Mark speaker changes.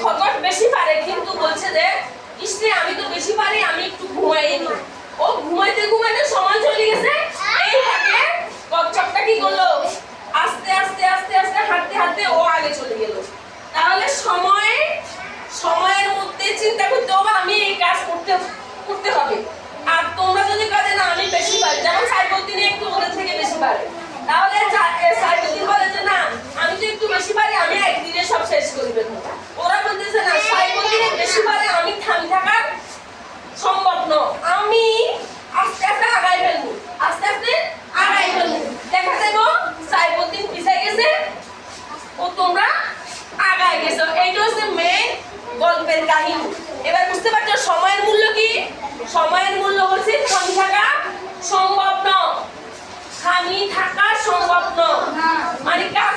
Speaker 1: খগট বেশি পারে কিন্তু বলছে যে ইসরে আমি তো বেশি পারি, আমি একটু ঘুমাই নি। ও ঘুমাইতে ঘুমাইতে সময় চলে গেছে। এই ফাঁকে কচ্ছপটা কি করলো, আস্তে আস্তে আস্তে আস্তে হাঁটতে হাঁটতে ও আগে চলে গেল। তাহলে সময়ের মধ্যে চিন্তা করতে হবে আমি এই কাজ করতে হবে। আর তোমরা যদি কাজে না আমি বেশি পারি, যেমন সাইবুদ্দিন একটু ওদের থেকে বেশি পারে, তাহলে সাইবুদ্দিন বলে যে না আমি তো একটু বেশি পারি, আমি একদিনে সব শেষ করে দেবো। ওরা বলতেছে না সাইবুদ্দিন বেশি পারে, আমি থামি থাকা সম্ভব নয়, আমি আস্তে আস্তে আগাই ফেলবো, আস্তে আস্তে আগাই ফেলবো। দেখা যাবো সাইবুদ্দিন পিছাই গেছে ও তোমরা আগাই গেছো। এইটা হচ্ছে মেইন গল্পের কাহিনী। এবার বুঝতে পারছো সময়ের মূল্য কি? সময়ের মূল্য হচ্ছে থামি থাকা সম্ভব নয়, থামি থাকা সম্ভব নয়, মানে কাজ